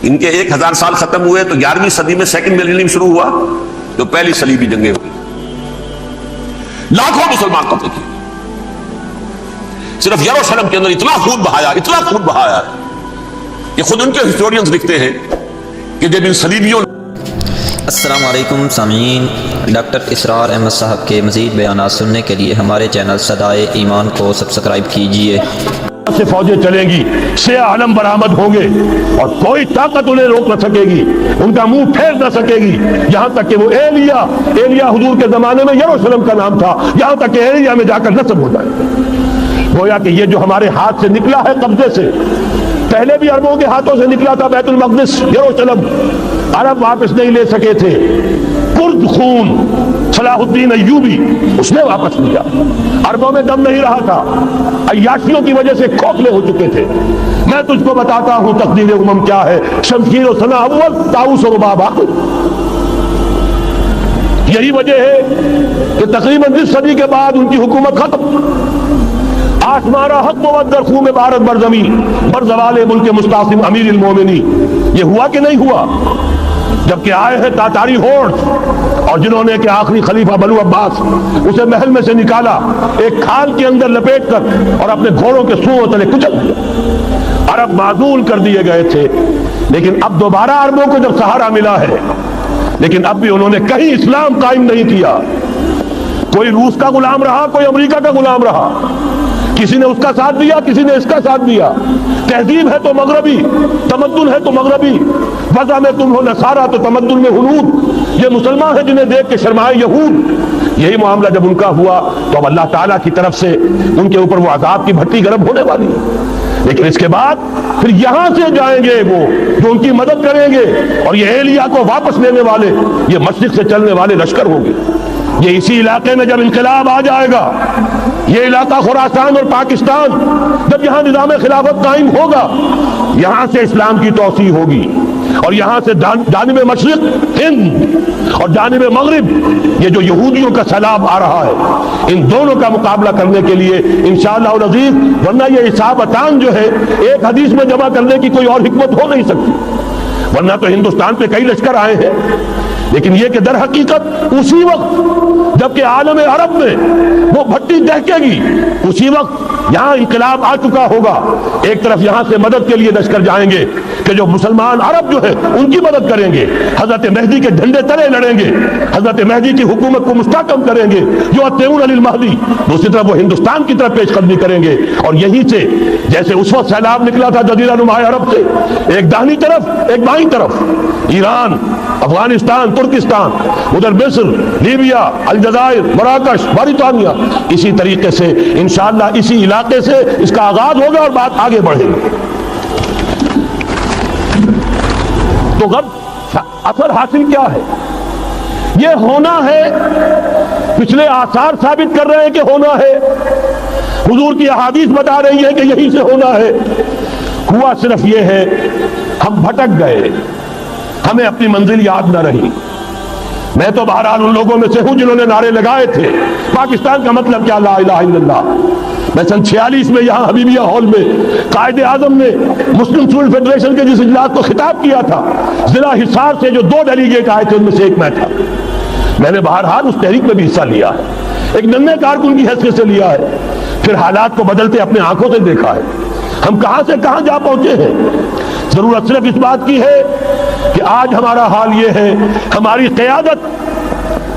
ان کے 1000 سال ختم ہوئے تو 11ویں صدی میں سیکنڈ ملینیم شروع ہوا، جو پہلی صلیبی جنگیں ہوئی، لاکھوں مسلمان قتل کیے. صرف یروشلم کے اندر اتنا خون بہایا کہ خود ان کے ہسٹورینز لکھتے ہیں کہ جب ان صلیبیوں. السلام علیکم سامعین، ڈاکٹر اسرار احمد صاحب کے مزید بیانات سننے کے لیے ہمارے چینل صدائے ایمان کو سبسکرائب کیجیے. سے فوجیں چلیں گی، سیاہ علم برآمد ہوں گے اور کوئی طاقت انہیں روک نہ سکے گی، ان کا منہ پھیر نہ سکے گی، یہاں تک کہ وہ ایلیا حضور کے زمانے میں یروشلم کا نام تھا، یہاں تک کہ ایلیا میں جا کر نصب ہو جائے. گویا کہ یہ جو ہمارے ہاتھ سے نکلا ہے قبضے سے، پہلے بھی عربوں کے ہاتھوں سے نکلا تھا بیت المقدس، یروشلم عرب واپس نہیں لے سکے تھے. کرد خون صلاح الدین ایوبی اس نے واپس لیا. عربوں میں دم نہیں رہا تھا، عیاشیوں کی وجہ سے کھوکھلے ہو چکے تھے. میں تجھ کو بتاتا ہوں تقدیر امم کیا ہے، شمشیر و ثنا اول، طاؤس و رباب آخر. یہی وجہ ہے کہ تقریباً 20 صدی کے بعد ان کی حکومت ختم. آسمارا حق مودر خون میں بھارت برزمین برزوال ملک مستعصم امیر المومنین. یہ ہوا کہ نہیں ہوا؟ جبکہ آئے ہیں تاتاری ہورڈ اور جنہوں نے کہ آخری خلیفہ بنو عباس اسے محل میں سے نکالا، ایک کھال کے اندر لپیٹ کر اور اپنے گھوڑوں کے سوؤں تلے کچل دیا. عرب معزول کر دیے گئے تھے، لیکن اب دوبارہ عربوں کو جب سہارا ملا ہے، لیکن اب بھی انہوں نے کہیں اسلام قائم نہیں کیا. کوئی روس کا غلام رہا، کوئی امریکہ کا غلام رہا، کسی نے اس کا ساتھ دیا، کسی نے اس کا ساتھ دیا. تہذیب ہے تو مغربی، تمدن ہے تو مغربی، وضع میں تم ہو نصارہ تو تمدن میں ہنود. یہ مسلمان ہیں جنہیں دیکھ کے شرمائے یہود. یہی معاملہ جب ان کا ہوا تو اب اللہ تعالیٰ کی طرف سے ان کے اوپر وہ عذاب کی بھٹی گرم ہونے والی ہے. لیکن اس کے بعد پھر یہاں سے جائیں گے وہ جو ان کی مدد کریں گے، اور یہ ایلیا کو واپس لینے والے، یہ مشرق سے چلنے والے لشکر ہوں گے. یہ اسی علاقے میں جب انقلاب آ جائے گا، یہ علاقہ خراسان اور پاکستان، جب یہاں نظام خلافت قائم ہوگا، یہاں سے اسلام کی توسیع ہوگی، اور یہاں سے جانب مشرق ہند اور جانب مغرب یہ جو یہودیوں کا سیلاب آ رہا ہے، ان دونوں کا مقابلہ کرنے کے لیے انشاءاللہ العزیز، ورنہ یہ حسابتان جو ہے ایک حدیث میں جمع کرنے کی کوئی اور حکمت ہو نہیں سکتی. ورنہ تو ہندوستان پہ کئی لشکر آئے ہیں، لیکن یہ کہ در حقیقت اسی وقت جبکہ عالم عرب میں وہ بھٹی دہکے گی، اسی وقت یہاں انقلاب آ چکا ہوگا. ایک طرف یہاں سے مدد کے لیے لشکر جائیں گے کہ جو مسلمان عرب جو ہے ان کی مدد کریں گے، حضرت مہدی کے جھنڈے تلے لڑیں گے، حضرت مہدی کی حکومت کو مستحکم کریں گے، جو اتبعون للمہدی. دوسری طرف وہ ہندوستان کی طرف پیش قدمی کریں گے، اور یہیں سے جیسے اس وقت سیلاب نکلا تھا جزیرہ نما عرب سے، ایک داہنی طرف ایک بائیں طرف، ایران، افغانستان، ترکستان، ادھر مصر، لیبیا، الجزائر، مراکش، موریتانیہ، اسی طریقے سے انشاءاللہ اسی علاقے سے اس کا آغاز ہوگا اور بات آگے بڑھے گی. تو اثر حاصل کیا ہے؟ یہ ہونا ہے، پچھلے آثار ثابت کر رہے ہیں کہ ہونا ہے، حضور کی احادیث بتا رہی ہے کہ یہیں سے ہونا ہے. ہوا صرف یہ ہے ہم بھٹک گئے، ہمیں اپنی منزل یاد نہ رہی. میں تو بہرحال ان لوگوں میں سے ہوں جنہوں نے نعرے لگائے تھے پاکستان کا مطلب کیا، لا الہ الا اللہ. میں سن 46 میں یہاں حبیبیہ ہال میں قائد اعظم نے مسلم اسٹوڈنٹ فیڈریشن کے جس اجلاس کو خطاب کیا تھا، ضلع حصار سے جو 2 ڈیلیگیٹ آئے تھے ان میں سے ایک میں تھا. میں نے بہرحال اس تحریک میں بھی حصہ لیا ہے، ایک ننھے کارکن کی حیثیت سے لیا ہے، پھر حالات کو بدلتے اپنے آنکھوں سے دیکھا ہے. ہم کہاں سے کہاں جا پہنچے ہیں. ضرورت صرف اس بات کی ہے کہ آج ہمارا حال یہ ہے، ہماری قیادت،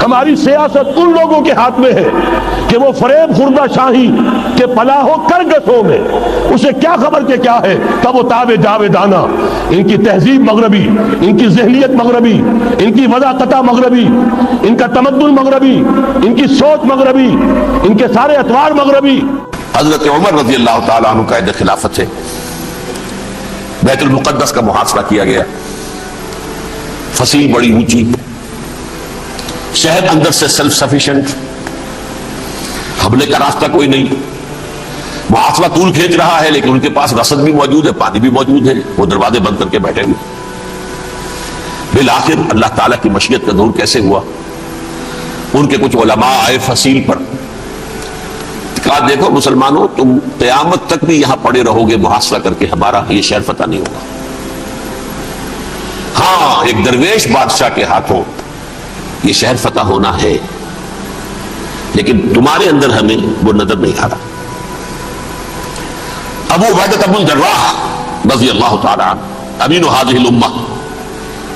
ہماری سیاست ان لوگوں کے ہاتھ میں ہے کہ وہ فریب خوردہ شاہی کے پلاہوں کرگسوں میں اسے کیا خبر کہ کیا ہے، تب وہ تابع جاویدانہ. ان کی تہذیب مغربی، ان کی ذہنیت مغربی، ان کی وضاقتہ مغربی، ان کا تمدن مغربی، ان کی سوچ مغربی، ان کے سارے اطوار مغربی. حضرت عمر رضی اللہ تعالیٰ عنہ قائد خلافت ہے، بیت المقدس کا محاصرہ کیا گیا، فصیل بڑی اونچی، شہر اندر سے سیلف سفیشنٹ، حملے کا راستہ کوئی نہیں، محاصرہ طول کھینچ رہا ہے، لیکن ان کے پاس رسد بھی موجود ہے، پانی بھی موجود ہے، وہ دروازے بند کر کے بیٹھے ہوئے. بالآخر اللہ تعالیٰ کی مشیت کا ظہور کیسے ہوا؟ ان کے کچھ علماء آئے فصیل پر، کہا دیکھو مسلمانوں، تم قیامت تک بھی یہاں پڑے رہو گے محاصرہ کر کے، ہمارا یہ شہر فتح نہیں ہوگا. ہاں ایک درویش بادشاہ کے ہاتھوں یہ شہر فتح ہونا ہے، لیکن تمہارے اندر ہمیں وہ نظر نہیں آ رہا۔ ابو عبیدہ بن الجراح رضی اللہ تعالی عنہ امین هذه الامہ،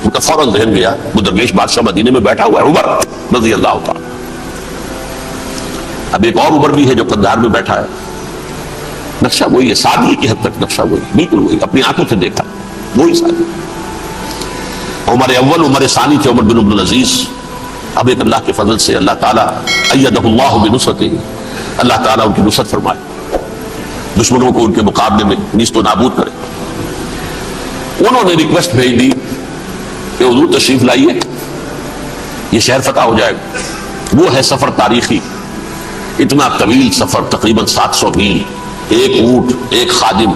ان کا فوراً ذہن گیا وہ درویش بادشاہ مدینے میں بیٹھا ہوا ہے عمر رضی اللہ تعالی۔ اب ایک اور عمر بھی ہے جو قندھار میں بیٹھا ہے، نقشہ وہی ہے، سادگی کی حد تک نقشہ وہی، بالکل وہی، اپنی آنکھوں سے دیکھا وہی سادگی۔ عمر اول عمر ثانی تھے عمر بن عبد العزیز۔ اب ایک اللہ کے فضل سے اللہ تعالیٰ ایدہ اللہ بنصرتہ، اللہ تعالیٰ ان کی نصرت فرمائے، دشمنوں کو ان کے مقابلے میں نیست و نابود کرے۔ انہوں نے ریکویسٹ بھیج دی کہ حضور تشریف لائیے، یہ شہر فتح ہو جائے گا۔ وہ ہے سفر تاریخی، اتنا طویل سفر، تقریباً 700 میل، ایک اونٹ، ایک خادم،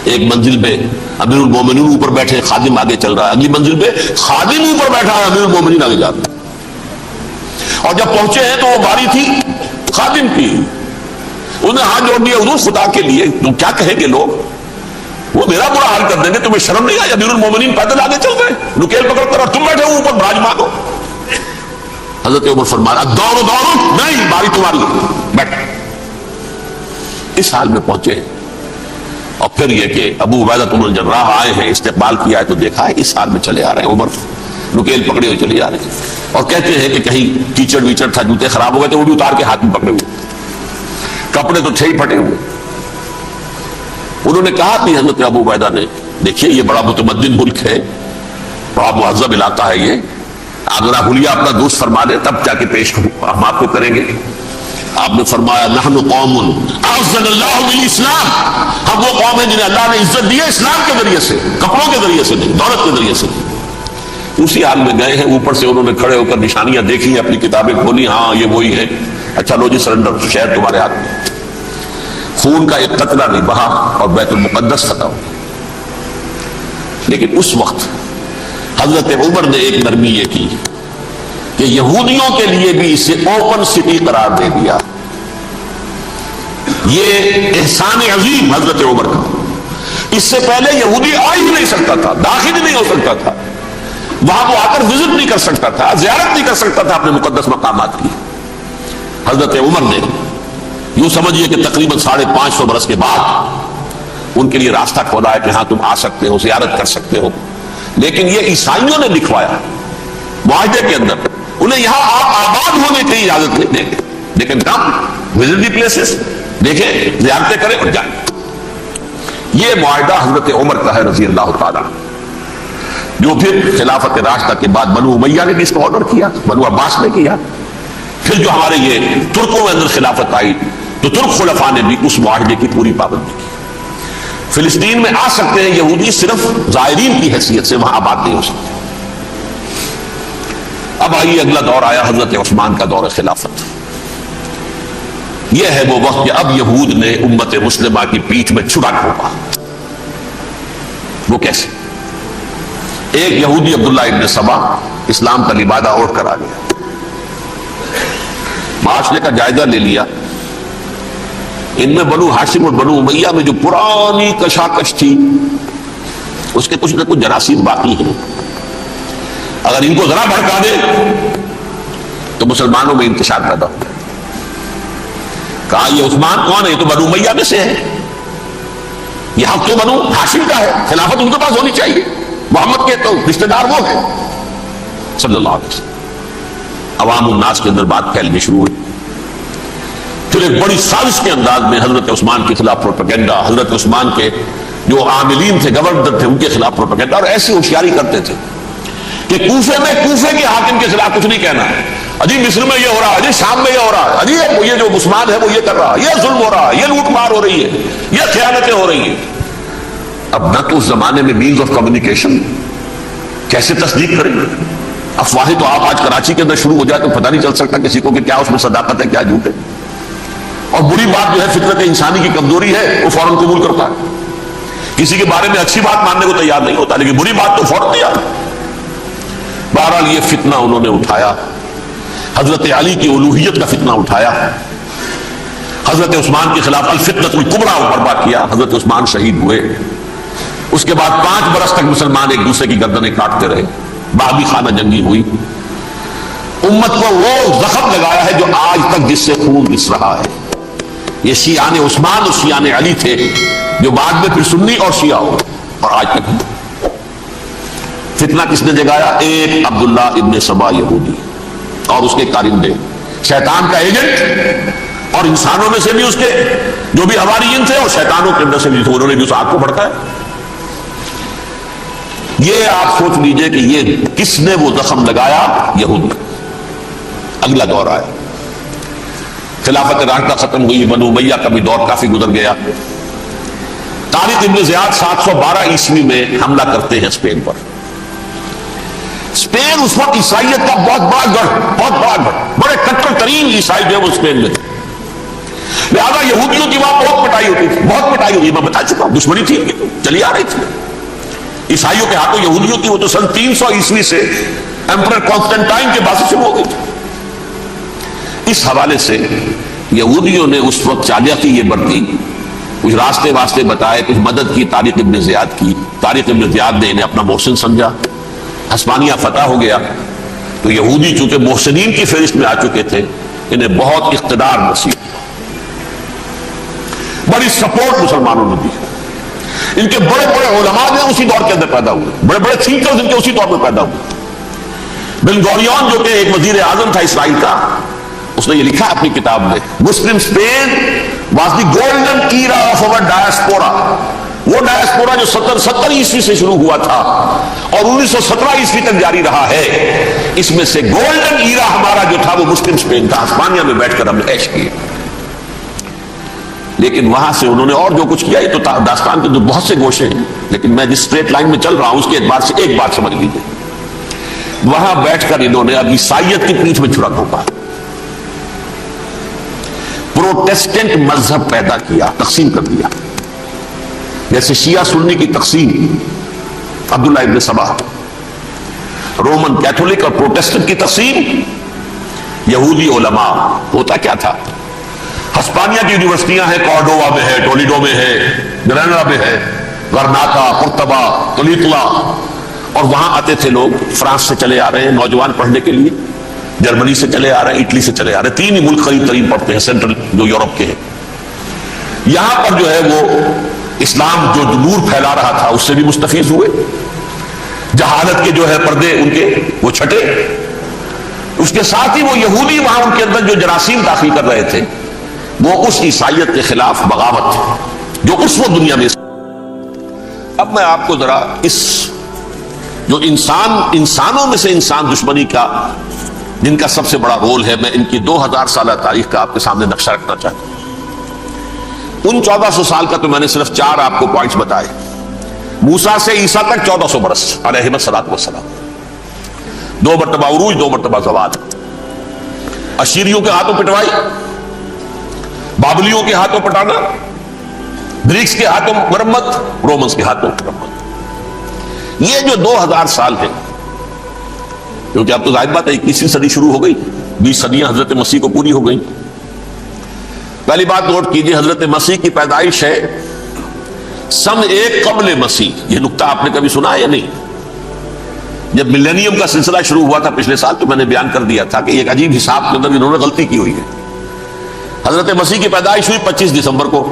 ایک منزل پہ امیر المومنین اوپر بیٹھے، خادم آگے چل رہا ہے، اگلی منزل پہ خادم اوپر بیٹھا ہے، امیر المومنین آگے جا رہا ہے۔ اور جب پہنچے ہیں تو وہ باری تھی خادم کی، انہیں ہاتھ جوڑ دیا، حضور خدا کے لیے تم کیا کہیں گے لوگ، وہ میرا برا حال کر دیں گے، تمہیں شرم نہیں آئی؟ امیر المومنین پیدل آگے چل رہے ہیں، نکیل پکڑ کر، اور تم بیٹھے ہو اوپر براجمان ہو۔ حضرت عمر فرمایا دوڑو دوڑو، نہیں باری تمہاری، بیٹھ۔ اس حال میں پہنچے ہیں، اور پھر یہ کہ ابو عبیدہ بن الجراح آئے ہیں، استقبال کیا ہے تو دیکھا ہے اس حال میں چلے آ رہے ہیں، عمر نکیل پکڑے ہوئے چلے آ رہے ہیں، اور کہتے ہیں کہ کہیں کیچڑ ویچڑ تھا، جوتے خراب ہو گئے تھے، وہ بھی اتار کے ہاتھ میں پکڑے ہوئے، کپڑے تو تھے ہی پھٹے ہوئے۔ انہوں نے کہا کہ حضرت ابو عبیدہ نے، دیکھیے یہ بڑا متمدن ملک ہے، بڑا مہذب علاقہ ہے یہ، آپ ذرا حلیہ اپنا دوست فرما دیں تب جا کے پیش ہم آپ کو کریں گے۔ آپ نے فرمایا نحن قوم اعزنا اللہ بالاسلام، ہم وہ قوم ہیں جنہیں اللہ نے عزت دی ہے اسلام کے ذریعے سے، کپڑوں کے ذریعے سے نہیں، دولت کے ذریعے سے نہیں۔ اسی حال میں گئے ہیں، اوپر سے انہوں نے کھڑے ہو کر نشانیاں دیکھی ہیں، اپنی کتابیں کھولی، ہاں یہ وہی ہے، اچھا لو جی سرنڈر، شہر تمہارے ہاتھ میں۔ خون کا ایک قطرہ نہیں بہا اور بیت المقدس فتح ہو۔ لیکن اس وقت حضرت عمر نے ایک نرمی یہ کی کہ یہودیوں کے لیے بھی اسے اوپن سٹی قرار دے دیا۔ یہ احسان عظیم حضرت عمر کا، اس سے پہلے یہودی آ ہی نہیں سکتا تھا، داخل ہی نہیں ہو سکتا تھا، وہاں وہ آ کر وزٹ نہیں کر سکتا تھا، زیارت نہیں کر سکتا تھا اپنے مقدس مقامات کی۔ حضرت عمر نے یوں سمجھیے کہ تقریباً 550 برس کے بعد ان کے لیے راستہ کھولا ہے کہ ہاں تم آ سکتے ہو، زیارت کر سکتے ہو۔ لیکن یہ عیسائیوں نے لکھوایا معاہدے کے اندر، انہیں یہاں آپ آباد ہونے کی اجازت نہیں دیں گے، لیکن کم وزٹ دی پلیسز، دیکھیں زیارتیں کریں اور جائیں۔ یہ معاہدہ حضرت عمر کا ہے رضی اللہ تعالیٰ، جو پھر خلافت راشدہ کے بعد بنو امیہ نے بھی اس کو آرڈر کیا، بنو عباس نے کیا، پھر جو ہمارے یہ ترکوں میں اندر خلافت آئی تو ترک خلفاء نے بھی اس معاہدے کی پوری پابندی کی۔ فلسطین میں آ سکتے ہیں یہودی، صرف زائرین کی حیثیت سے وہاں آباد نہیں ہو سکتے۔ اب آئیے اگلا دور آیا حضرت عثمان کا دور خلافت۔ یہ ہے وہ وقت کہ اب یہود نے امت مسلمہ کی پیٹھ میں چھڑا ٹھوکا۔ وہ کیسے؟ ایک یہودی عبداللہ ابن سبا اسلام کا لبادہ اوڑھ کر آ گیا، معاشرے کا جائزہ لے لیا، ان میں بنو ہاشم اور بنو امیہ میں جو پرانی کشاکش تھی اس کے کچھ نہ کچھ جراثیم باقی ہیں، اگر ان کو ذرا بھڑکا دے تو مسلمانوں میں انتشار پیدا ہو۔ کہا یہ عثمان کون ہے؟ یہ تو بنو امیہ میں سے ہے، یہ حق تو بنو ہاشم کا ہے، خلافت ان کے پاس ہونی چاہیے، محمد کے تو رشتہ دار وہ ہیں صلی اللہ علیہ وسلم۔ عوام الناس کے اندر بات پھیلنی شروع ہوئی، پھر ایک بڑی سازش کے انداز میں حضرت عثمان کے خلاف پروپیگنڈا، حضرت عثمان کے جو عاملین تھے، گورنر تھے، ان کے خلاف پروپیگنڈا، اور ایسی ہوشیاری کرتے تھے کہ کوفے میں کوفے کے حاکم کے خلاف کچھ نہیں کہنا، اجی مصر میں یہ ہو رہا ہے، اجی شام میں یہ ہو رہا ہے، اجی یہ جو عثمان ہے وہ یہ کر رہا ہے، یہ ظلم ہو رہا ہے، یہ لوٹ مار ہو رہی ہے، یہ خیانتیں ہو رہی ہیں۔ اب نہ تو اس زمانے میں مینز آف کمیونیکیشن، کیسے تصدیق کریں گے؟ افواہیں تو آپ آج کراچی کے اندر شروع ہو جائے تو پتہ نہیں چل سکتا کسی کو کہ کیا اس میں صداقت ہے کیا جھوٹ ہے، اور بری بات جو ہے فطرت انسانی کی کمزوری ہے وہ فوراً قبول کرتا ہے، کسی کے بارے میں اچھی بات ماننے کو تیار نہیں ہوتا لیکن بری بات تو فوراً تیار۔ بہرحال یہ فتنہ انہوں نے اٹھایا، حضرت علی کی الوہیت کا فتنہ اٹھایا، حضرت عثمان کے خلاف الفتنۃ الکبریٰ برپا کیا، حضرت عثمان شہید ہوئے، اس کے بعد 5 برس تک مسلمان ایک دوسرے کی گردنیں کاٹتے رہے۔ باغی خانہ جنگی ہوئی، امت کو وہ زخم لگایا ہے جو آج تک جس سے خون رس رہا ہے۔ یہ شیعان عثمان اور شیعان علی تھے جو بعد میں پھر سنی اور شیعہ ہو، اور آج تک فتنہ کس نے جگایا؟ ایک عبداللہ ابن سبا یہودی اور اس کے کارندے، شیطان کا ایجنٹ، اور انسانوں میں سے بھی اس کے جو بھی حواریین تھے اور شیطانوں کے اندر سے بھی تھے، انہوں نے بھی اس آگ کو بھڑکایا۔ یہ آپ سوچ لیجئے کہ یہ کس نے وہ زخم لگایا؟ یہودی۔ اگلا دور آیا، خلافت راشدہ ختم ہوئی، بنو امیہ کا بھی دور کافی گزر گیا۔ طارق ابن زیاد 712 عیسوی میں حملہ کرتے ہیں اسپین پر۔ اسپین اس وقت عیسائیت کا بہت بڑا گڑھ، بڑے کٹر ترین عیسائی جو ہے وہ اسپین میں تھے، لہذا یہودیوں کی وہاں بہت پٹائی ہوتی تھی، بہت پٹائی ہوئی، میں بتا چکا ہوں، دشمنی تھی چلی آ رہی تھی عیسائیوں کے ہاتھوں یہودیوں کی۔ وہ تو سن 300 عیسوی سے ایمپرر کانسٹنٹائن کے بعد سے شروع ہو گئی تھی۔ اس حوالے سے یہودیوں نے اس وقت چالاکی یہ برتی، کچھ راستے واسطے بتائے، کچھ مدد کی طارق ابن زیاد کی۔ طارق ابن زیاد نے انہیں اپنا محسن سمجھا، ہسپانیہ فتح ہو گیا تو یہودی چونکہ محسنین کی فہرست میں آ چکے تھے، انہیں بہت اقتدار نصیب، بڑی سپورٹ مسلمانوں نے دی۔ ان کے بڑے بڑے علماء نے اسی دور کے اندر پیدا ہوئے، بڑے بڑے تھینکرز ان کے اسی دور میں پیدا ہوئے۔ بن گوریون جو کہ ایک وزیر اعظم تھا اسرائیل کا، اس نے یہ لکھا اپنی کتاب میں، Muslim Spain was the golden era of our diaspora. وہ ڈائسپورا جو 70 عیسوی سے شروع ہوا تھا اور 1917 عیسوی تک جاری رہا ہے، اس میں سے گولڈن ایرا ہمارا جو تھا وہ مسلم اسپین تھا۔ ہسپانیہ میں بیٹھ کر ہم نے عیش کیے، لیکن وہاں سے انہوں نے اور جو کچھ کیا، یہ تو داستان کے بہت سے گوشے ہیں، لیکن میں جس اسٹریٹ لائن میں چل رہا ہوں اس کے اعتبار سے ایک بات سمجھ لیجیے، وہاں بیٹھ کر انہوں نے اب عیسائیت کی پیٹھ میں چھڑا گھونپا، پروٹیسٹنٹ مذہب پیدا کیا، تقسیم کر دیا، جیسے شیعہ سنی کی تقسیم، عبداللہ ابن سبا، رومن کیتھولک اور پروٹیسٹنٹ کی تقسیم، یہودی علماء۔ ہوتا کیا تھا، ہسپانیہ کی یونیورسٹیاں ہیں، کارڈووا میں ہے، ٹولیڈو میں ہے، گریناڈا میں ہے، غرناطہ، قرطبہ، تولیتلا، اور وہاں آتے تھے لوگ، فرانس سے چلے آ رہے ہیں نوجوان پڑھنے کے لیے، جرمنی سے چلے آ رہے ہیں، اٹلی سے چلے آ رہے ہیں، تین ہی ملک قریب ترین پڑھتے ہیں سینٹرل جو یورپ کے ہیں۔ یہاں پر جو ہے وہ اسلام جو نور پھیلا رہا تھا اس سے بھی مستفیض ہوئے، جہالت کے جو ہے پردے ان کے وہ چھٹے، اس کے ساتھ ہی وہ یہودی وہاں ان کے اندر جو جراثیم داخل کر رہے تھے وہ اس عیسائیت کے خلاف بغاوت جو اس وقت دنیا میں۔ اب میں آپ کو ذرا اس جو انسانوں میں سے انسان دشمنی کا جن کا سب سے بڑا رول ہے، میں ان کی 2000 سالہ تاریخ کا آپ کے سامنے نقشہ رکھنا چاہتا ہوں۔ ان 1400 سال کا تو میں نے صرف 4 آپ کو پوائنٹس بتائے۔ موسیٰ سے عیسیٰ تک 1400 برس علیہ السلام، 2 مرتبہ عروج، 2 مرتبہ زوال، اشیریوں کے ہاتھوں پٹوائی، بابلیوں کے ہاتھوں پٹانا، گریکس کے ہاتھوں مرمت، رومنس کے ہاتھوں مرمت۔ یہ جو 2000 سال ہے، کیونکہ اب تو ظاہر بات ہے 21ویں صدی شروع ہو گئی، 20 صدیاں حضرت مسیح کو پوری ہو گئی۔ پہلی بات نوٹ کیجئے، حضرت مسیح کی پیدائش ہے سن 1 قبل مسیح۔ یہ نقطہ آپ نے کبھی سنا ہے یا نہیں؟ جب ملینیم کا سلسلہ شروع ہوا تھا پچھلے سال تو میں نے بیان کر دیا تھا کہ ایک عجیب حساب کے اندر انہوں نے غلطی کی ہوئی ہے۔ حضرت مسیح کی پیدائش ہوئی 25 دسمبر کو،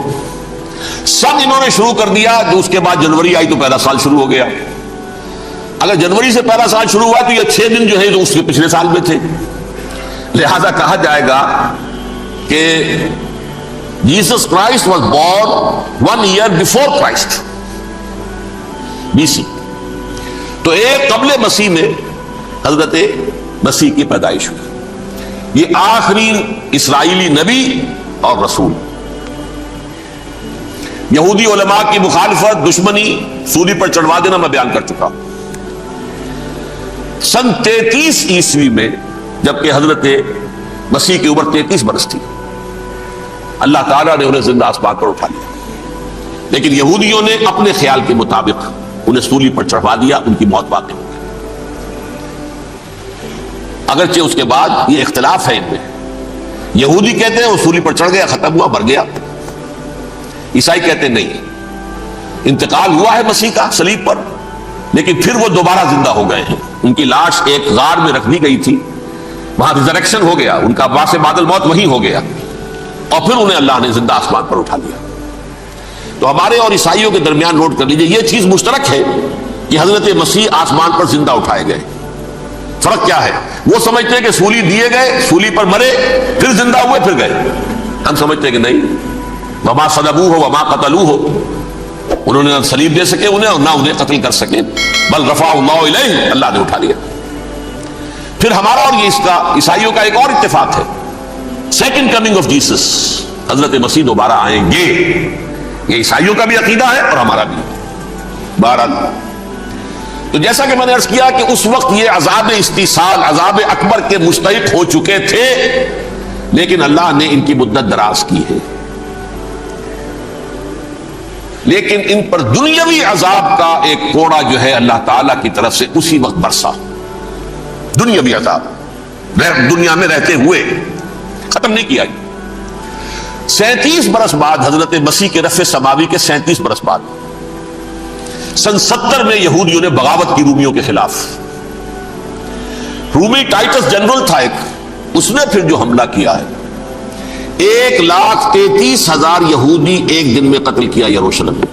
سن انہوں نے شروع کر دیا، جو اس کے بعد جنوری آئی تو پہلا سال شروع ہو گیا۔ اگر جنوری سے پہلا سال شروع ہوا تو یہ 6 دن جو ہے جو اس کے پچھلے سال میں تھے، لہذا کہا جائے گا کہ Jesus Christ was born 1 year before Christ BC۔ تو 1 قبل مسیح میں حضرت مسیح کی پیدائش ہوئی۔ یہ آخری اسرائیلی نبی اور رسول۔ یہودی علماء کی مخالفت، دشمنی، سولی پر چڑھوا دینا میں بیان کر چکا ہوں۔ سن 33 عیسوی میں جبکہ حضرت مسیح کی عمر 33 برس تھی، اللہ تعالیٰ نے انہیں زندہ آسمان پر اٹھا لیا، لیکن یہودیوں نے اپنے خیال کے مطابق انہیں سولی پر چڑھوا دیا، ان کی موت واقع ہو گئی۔ اگرچہ اس کے بعد یہ اختلاف ہے ان میں، یہودی کہتے ہیں وہ سولی پر چڑھ گیا، ختم ہوا، مر گیا، عیسائی کہتے ہیں نہیں، انتقال ہوا ہے مسیح کا صلیب پر، لیکن پھر وہ دوبارہ زندہ ہو گئے ہیں، ان کی لاش ایک غار میں رکھ دی گئی تھی، وہاں ریزریکشن ہو گیا، ان کا باعث بعد الموت وہی ہو گیا، اور پھر انہیں اللہ نے زندہ آسمان پر اٹھا لیا۔ تو ہمارے اور عیسائیوں کے درمیان نوٹ کر لیجئے، یہ چیز مشترک ہے کہ حضرت مسیح آسمان پر زندہ اٹھائے گئے۔ فرق کیا ہے؟ وہ سمجھتے ہیں کہ سولی دیے گئے، سولی پر مرے، پھر زندہ ہوئے، پھر گئے۔ ہم سمجھتے ہیں کہ نہیں، وما صلبوہ وما قتلوہ، انہوں نے نہ صلیب دے سکے انہیں اور نہ انہیں قتل کر سکے، بل رفعہ اللہ الیہ، اللہ نے اٹھا لیا۔ پھر ہمارا اور یہ اس کا عیسائیوں کا ایک اور اتفاق ہے، سیکنڈ کمنگ آف جیسس، حضرت مسیح دوبارہ آئیں گے، یہ عیسائیوں کا بھی عقیدہ ہے اور ہمارا بھی۔ بہرحال تو جیسا کہ میں نے عرض کیا کہ اس وقت یہ عذاب استیصال، عذاب اکبر کے مستحق ہو چکے تھے، لیکن اللہ نے ان کی مدت دراز کی ہے، لیکن ان پر دنیاوی عذاب کا ایک کوڑا جو ہے اللہ تعالیٰ کی طرف سے اسی وقت برسا، دنیاوی عذاب دنیا میں رہتے ہوئے ختم نہیں کیا گیا۔ 37 برس بعد حضرت مسیح کے رفع سماوی کے 37 برس بعد سن 70 میں یہودیوں نے بغاوت کی رومیوں کے خلاف، رومی ٹائٹس جنرل تھا ایک، اس نے پھر جو حملہ کیا ہے، 1,33,000 یہودی ایک دن میں قتل کیا یروشلم میں،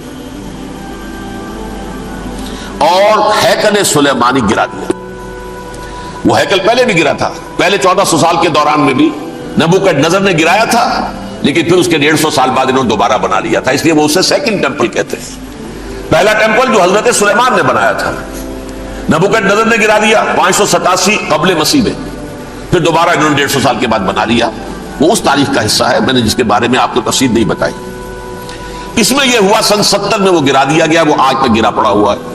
اور ہیکل سلیمانی گرا دیا۔ وہ ہیکل پہلے بھی گرا تھا، پہلے 1400 سال کے دوران میں بھی نبوکڈنضر نے گرایا تھا، لیکن پھر اس کے 150 سال بعد انہوں نے دوبارہ بنا لیا تھا، اس لیے وہ اسے سیکنڈ ٹیمپل کہتے ہیں۔ پہلا ٹیمپل جو حضرت سلیمان نے بنایا تھا، نبوکڈنضر نے گرا دیا 587 قبل مسیح میں، پھر دوبارہ انہوں نے 150 سال کے بعد بنا لیا۔ وہ اس تاریخ کا حصہ ہے، میں نے جس کے بارے میں آپ کو تفصیل نہیں بتائی۔ اس میں یہ ہوا سن 70 میں وہ گرا دیا گیا، وہ آج تک گرا پڑا ہوا ہے۔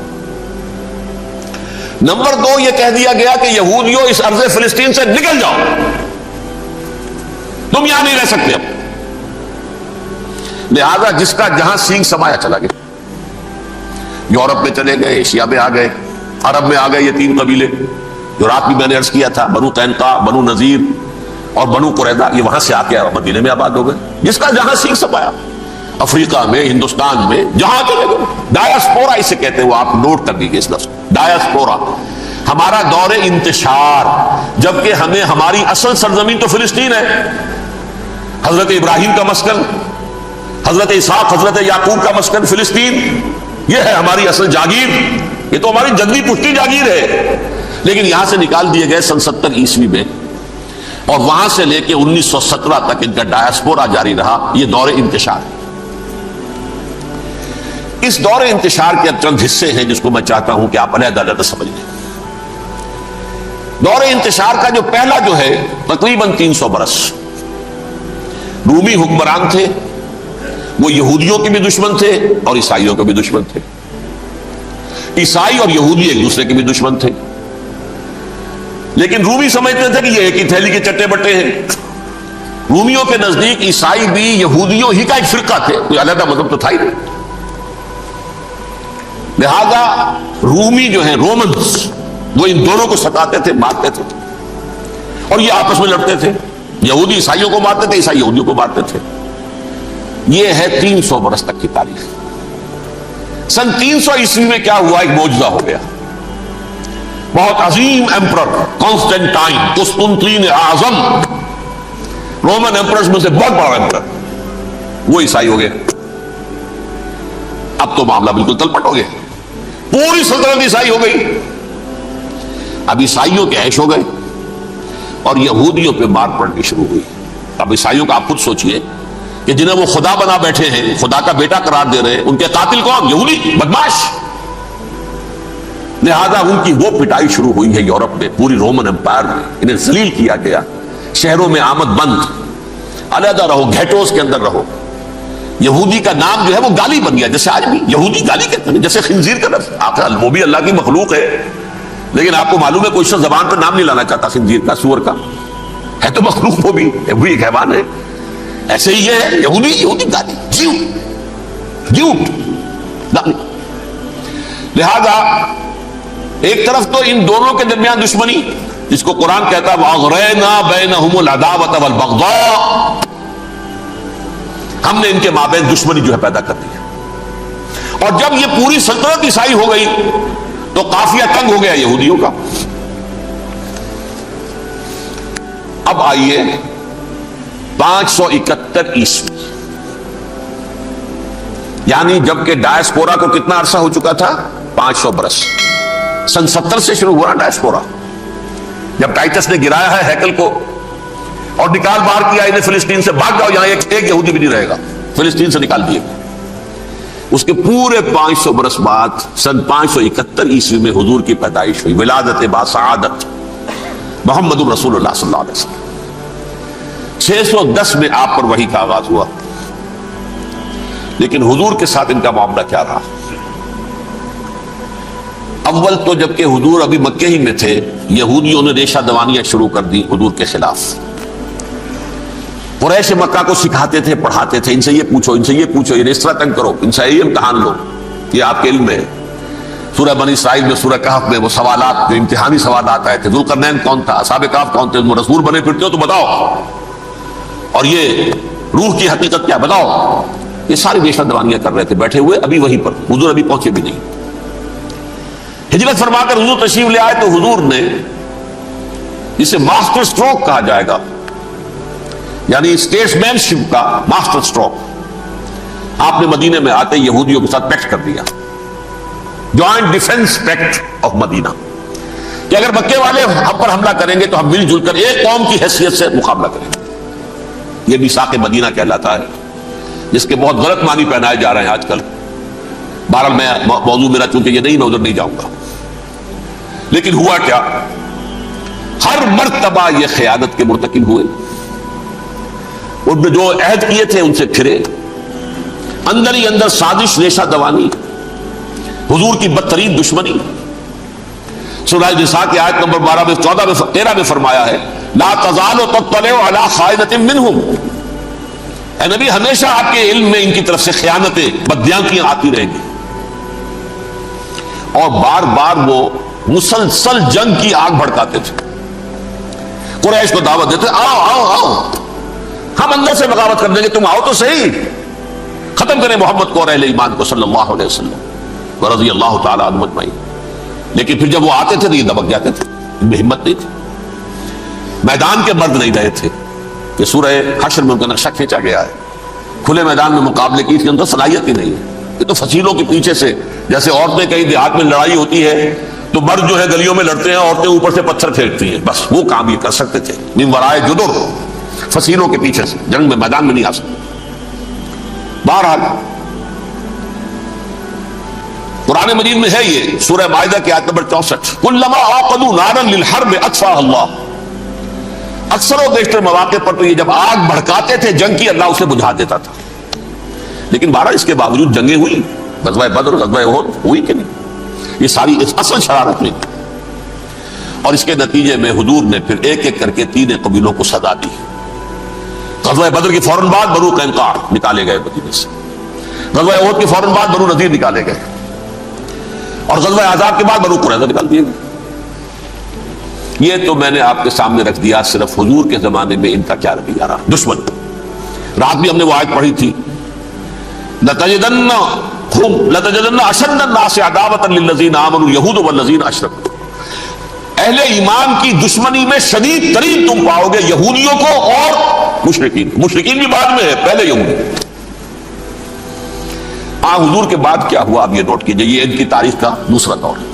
نمبر 2 یہ کہہ دیا گیا کہ یہودیوں اس ارض فلسطین سے نکل جاؤ، تم یہاں نہیں رہ سکتے اب۔ لہذا جس کا جہاں سینگ سمایا چلا گیا، یورپ میں چلے گئے، ایشیا میں آ گئے، عرب میں آ گئے یہ 3 قبیلے جو رات بھی میں نے عرض کیا تھا، بنو قینقاع، بنو نذیر اور بنو قریظہ، یہ وہاں سے آ کے مدینے میں آباد ہو گئے، جس کا جہاں سینگ سمایا، افریقہ میں، ہندوستان میں، جہاں چلے گئے۔ ڈایاسپورا اسے کہتے ہیں، وہ آپ نوٹ کر لیجیے اس لفظ، ڈایاسپورا، ہمارا دور انتشار، جبکہ ہمیں ہماری اصل سرزمین تو فلسطین ہے، حضرت ابراہیم کا مسکن، حضرت اسحاق، حضرت یعقوب کا مسکن فلسطین، یہ ہے ہماری اصل جاگیر، یہ تو ہماری جدوی پشتی جاگیر ہے، لیکن یہاں سے نکال دیے گئے سن 70 عیسوی میں، اور وہاں سے لے کے 1917 تک ان کا ڈایاسپورا جاری رہا۔ یہ دور انتشار ہے۔ اس دور انتشار کے چند حصے ہیں جس کو میں چاہتا ہوں کہ آپ علیحدہ علیحدہ سمجھ لیں۔ دور انتشار کا جو پہلا جو ہے تقریباً 300 برس، رومی حکمران تھے، وہ یہودیوں کے بھی دشمن تھے اور عیسائیوں کے بھی دشمن تھے، عیسائی اور یہودی ایک دوسرے کے بھی دشمن تھے، لیکن رومی سمجھتے تھے کہ یہ ایک ہی تھیلی کے چٹے بٹے ہیں۔ رومیوں کے نزدیک عیسائی بھی یہودیوں ہی کا ایک فرقہ تھے، کوئی علیحدہ مذہب تو تھا ہی نہیں۔ لہذا رومی جو ہیں رومنز، وہ ان دونوں کو ستاتے تھے، مارتے تھے، اور یہ آپس میں لڑتے تھے، یہودی عیسائیوں کو مارتے تھے، عیسائی یہودیوں کو مارتے تھے۔ یہ ہے 300 برس تک کی تاریخ۔ سن 300 عیسوی میں کیا ہوا؟ ایک معجزہ ہو گیا۔ بہت عظیم ایمپرر کانسٹینٹائن، قسطنطین اعظم، رومن ایمپررز میں سے بہت بڑا ایمپرر، وہ عیسائی ہو گیا۔ اب تو معاملہ بالکل تلپٹ ہو گیا، پوری سلطنت عیسائی ہو گئی۔ اب عیسائیوں کے عیش ہو گئے اور یہودیوں پہ مار پڑنی شروع ہوئی۔ اب عیسائیوں کا آپ خود سوچئے کہ جنہیں وہ خدا بنا بیٹھے ہیں، خدا کا بیٹا قرار دے رہے ہیں، ان کے قاتل کون؟ یہودی، بدماش۔ لہذا ان کی وہ پٹائی شروع ہوئی ہے یورپ میں، پوری رومن امپائر میں، انہیں ذلیل کیا گیا، شہروں میں آمد بند، علیحدہ رہو، گھیٹوز کے اندر رہو۔ یہودی کا نام جو ہے وہ گالی بن گیا، جیسے آج بھی یہودی گالی کہتے ہیں، جیسے خنزیر کا لفظ، آخر وہ بھی اللہ کی مخلوق ہے، لیکن آپ کو معلوم ہے کوئی شخص زبان پہ نام نہیں لانا چاہتا خنزیر کا، سور کا، ہے تو مخلوق، وہ بھی ایک حیوان ہے۔ ایسے ہی یہ ہے یہودی گالی، جھوٹ گالی۔ لہذا ایک طرف تو ان دونوں کے درمیان دشمنی، جس کو قرآن کہتا ہے وَأَغْرَيْنَا بَيْنَهُمُ الْعَدَاوَةَ وَالْبَغْضَاءَ، ہم نے ان کے مابین دشمنی جو ہے پیدا کر دی۔ اور جب یہ پوری سلطنت عیسائی ہو گئی تو قافیہ تنگ ہو گیا یہودیوں کا، اب آئیے 571 عیسوی، یعنی جبکہ ڈائسپورا کو کتنا عرصہ ہو چکا تھا؟ 500 برس۔ سن 70 سے شروع ہوا ڈائسپورا، جب ٹائٹس نے گرایا ہے ہیکل کو اور نکال باہر کیا انہیں فلسطین سے، بھاگ جاؤ یہاں ایک یہودی بھی نہیں رہے گا، فلسطین سے نکال دیے۔ اس کے پورے 500 برس بعد سن 571 عیسوی میں حضور کی پیدائش ہوئی، ولادت باسعادت محمد رسول اللہ صلی اللہ علیہ وسلم۔ 610 میں آپ پر وحی کا آغاز ہوا، لیکن حضور کے ساتھ ان کا معاملہ کیا رہا؟ اول تو جبکہ حضور ابھی مکے ہی میں تھے، یہودیوں نے ریشہ دوانیاں شروع کر دی حضور کے خلاف۔ قریش مکہ کو سکھاتے تھے، پڑھاتے تھے، ان سے یہ پوچھو، ان سے یہ پوچھو، یہ اس طرح تنگ کرو، ان سے یہ امتحان لو، یہ آپ کے علم میں۔ سورہ بنی اسرائیل میں، سورہ کہف میں وہ سوالات، جو امتحانی سوالات آئے تھے، ذوالقرنین کون تھا، اصحاب کہف کون تھے، تم رسول بنے پھرتے ہو تو بتاؤ، اور یہ روح کی حقیقت کیا بتاؤ، یہ ساری ریشہ دوانیاں کر رہے تھے بیٹھے ہوئے ابھی وہیں پر، حضور ابھی پہنچے بھی نہیں۔ ہجرت فرما کر حضور تشریف لے آئے تو حضور نے، جسے ماسٹر سٹروک کہا جائے گا، یعنی اسٹیٹس مین شپ کا ماسٹر سٹروک، آپ نے مدینے میں آتے یہودیوں کے ساتھ پیکٹ کر دیا، جوائنٹ ڈیفنس پیکٹ آف مدینہ، کہ اگر مکے والے ہم پر حملہ کریں گے تو ہم مل جل کر ایک قوم کی حیثیت سے مقابلہ کریں گے۔ یہ میثاق مدینہ کہلاتا ہے، جس کے بہت غلط معنی پہنائے جا رہے ہیں آج کل۔ بہرحال میں موضوع میرا چونکہ یہ نہیں، میں ادھر نہیں جاؤں گا، لیکن ہوا کیا؟ ہر مرتبہ یہ خیانت کے مرتکب ہوئے، ان نے جو عہد کیے تھے ان سے پھرے، اندر ہی اندر سازش، ریشہ دوانی، حضور کی بدترین دشمنی۔ سورہ نساء کی آیت نمبر 12 میں 14 میں 13 میں فرمایا ہے، لا تزال تطلع علی خائنۃ منہم، اے نبی ہمیشہ آپ کے علم میں ان کی طرف سے خیانتیں، بدیانتیاں آتی رہیں گی، اور بار بار وہ مسلسل جنگ کی آگ بھڑکاتے تھے، قریش کو دعوت دیتے، آؤ آؤ آؤ ہم اندر سے بغاوت کر دیں گے، تم آؤ تو صحیح، ختم کریں محمد کو اور اہل ایمان کو صلی اللہ علیہ وسلم ورضی اللہ تعالی عنہم اجمعین۔ لیکن پھر جب وہ آتے تھے تو یہ دبک جاتے تھے، ان میں ہمت نہیں تھی، میدان کے مرد نہیں رہے تھے۔ کہ سورہ حشر میں ان کا نقشہ کھینچا گیا ہے، کھلے میدان میں مقابلے کی، اس کے اندر صلاحیت ہی نہیں ہے، یہ تو فصیلوں کے پیچھے سے، جیسے عورتیں کہیں دیہات میں لڑائی ہوتی ہے تو مرد جو ہے گلیوں میں لڑتے ہیں، عورتیں اوپر سے پتھر پھینکتی ہیں، بس وہ کام یہ کر سکتے تھے، من ورائے جدر، فصیلوں کے پیچھے سے، جنگ میں میدان میں نہیں آ سکتے۔ بہرحال قرآن مجید میں ہے یہ، سورہ مائدہ کی آیت نمبر 64، کلما عاقدوا نارا للحرب اطفاها اللہ، اکثر و بیشتر مواقع پر تو یہ جب آگ بھڑکاتے تھے جنگ کی، اللہ اسے بجھا دیتا تھا۔ لیکن بہرحال اس کے باوجود جنگیں ہوئی، غزوہ بدر، غزوہ احد ہوئی کہ نہیں، یہ ساری اصل شرارت میں، اور اس کے نتیجے میں حضور نے پھر ایک ایک کر کے 3 قبیلوں کو سزا دی۔ غزوہ بدر کے فوراً بعد بنو قینقاع نکالے گئے مدینے سے، غزوہ احد کے فوراً بعد بنو نذیر نکالے گئے، اور غزوہ احزاب کے بعد بنو قریظہ نکال دیے گئے۔ یہ تو میں نے آپ کے سامنے رکھ دیا صرف حضور کے زمانے میں ان کا کیا رویہ رہا، دشمن۔ رات بھی ہم نے وہ آیت پڑھی تھی، لَتَجِدَنَّ أَشَدَّ النَّاسِ عَدَاوَةً لِلَّذِينَ آمَنُوا الْيَهُودُ وَالَّذِينَ أَشْرَكُوا، اہل ایمان کی دشمنی میں شدید ترین تم پاؤ گے یہودیوں کو اور مشرکین، مشرکین بھی بعد میں ہے، پہلے یہودی۔ حضور کے بعد کیا ہوا اب یہ نوٹ کیجئے، یہ ان کی تاریخ کا دوسرا دور ہے۔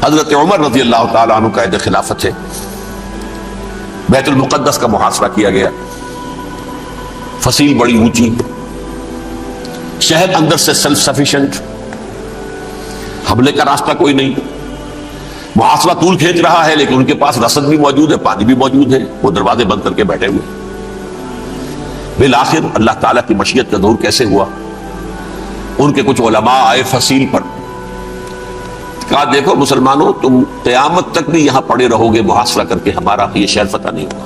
حضرت عمر رضی اللہ تعالیٰ عنہ کا عہد خلافت ہے، بیت المقدس کا محاصرہ کیا گیا، فصیل بڑی اونچی، شہر اندر سے سیلف سفیشینٹ، حملے کا راستہ کوئی نہیں، محاصرہ طول کھینچ رہا ہے، لیکن ان کے پاس رسد بھی موجود ہے، پانی بھی موجود ہے، وہ دروازے بند کر کے بیٹھے ہوئے۔ بالآخر اللہ تعالیٰ کی مشیت کا ظہور کیسے ہوا؟ ان کے کچھ علماء آئے فصیل پر، کہا دیکھو مسلمانوں، تم قیامت تک بھی یہاں پڑے رہو گے محاصرہ کر کے، ہمارا یہ شہر فتح نہیں ہوگا۔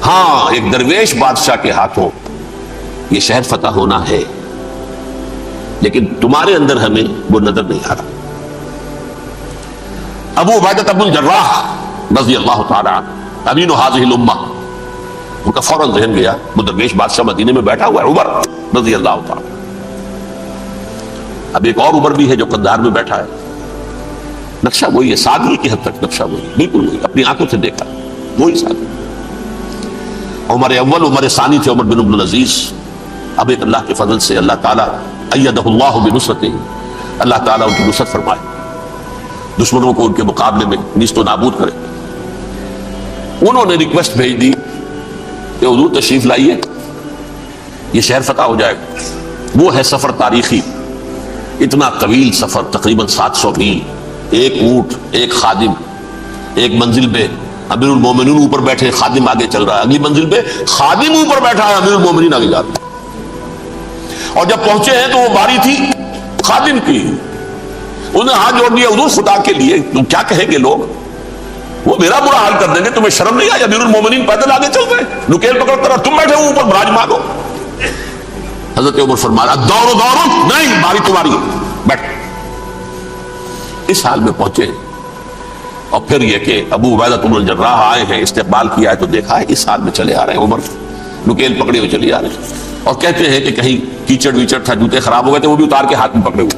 ہاں ایک درویش بادشاہ کے ہاتھوں یہ شہر فتح ہونا ہے، لیکن تمہارے اندر ہمیں وہ نظر نہیں آ رہا۔ ابو عبیدہ بن الجراح رضی اللہ تعالی عنہ، امین هذه الامہ، ان کا فوراً ذہن گیا، وہ درویش بادشاہ مدینے میں بیٹھا ہوا ہے، عمر رضی اللہ تعالی۔ اب ایک اور عمر بھی ہے جو قندھار میں بیٹھا ہے، نقشہ وہی ہے، سادگی کی حد تک نقشہ وہی، بالکل وہی، اپنی آنکھوں سے دیکھا وہی سادگی۔ عمر اول عمر ثانی تھے عمر بن عبد العزیز۔ اب ایک اللہ کے فضل سے اللہ تعالیٰ ایدہ اللہ بنصرتہ، اللہ تعالیٰ ان کی نصرت فرمائے، دشمنوں کو ان کے مقابلے میں نیست و نابود کرے۔ انہوں نے ریکویسٹ بھیج دی کہ حضور تشریف لائیے، یہ شہر فتح ہو جائے گا۔ وہ ہے سفر تاریخی، اتنا طویل سفر، تقریباً 700 میل، ایک اونٹ، ایک خادم، ایک منزل پہ امیر المومنین اوپر بیٹھے، خادم آگے چل رہا ہے، اگلی منزل پہ خادم اوپر بیٹھا ہے، امیر المومنین آگے جا رہا ہے۔ اور جب پہنچے ہیں تو وہ باری تھی خادم کی، انہوں نے ہاتھ جوڑ دیا، حضور خدا کے لیے تم کیا کہیں گے لوگ، وہ میرا برا حال کر دیں گے، تمہیں شرم نہیں آئی؟ امیر المومنین پیدل آگے چل رہے، نکیل پکڑ کر تم بیٹھے ہو اوپر براجمان ہو۔ حضرت عمر فرمایا دور نہیں، باری تمہاری ہے، بیٹھ۔ اس حال میں پہنچے، اور پھر یہ کہ ابو عبیدہ بن الجراح آئے ہیں، استقبال کیا ہے تو دیکھا ہے اس حال میں چلے آ رہے ہیں، عمر نکیل پکڑے ہوئے چلے آ رہے ہیں، اور کہتے ہیں کہ کہیں کیچڑ ویچڑ تھا، جوتے خراب ہو گئے تھے، وہ بھی اتار کے ہاتھ میں پکڑے ہوئے،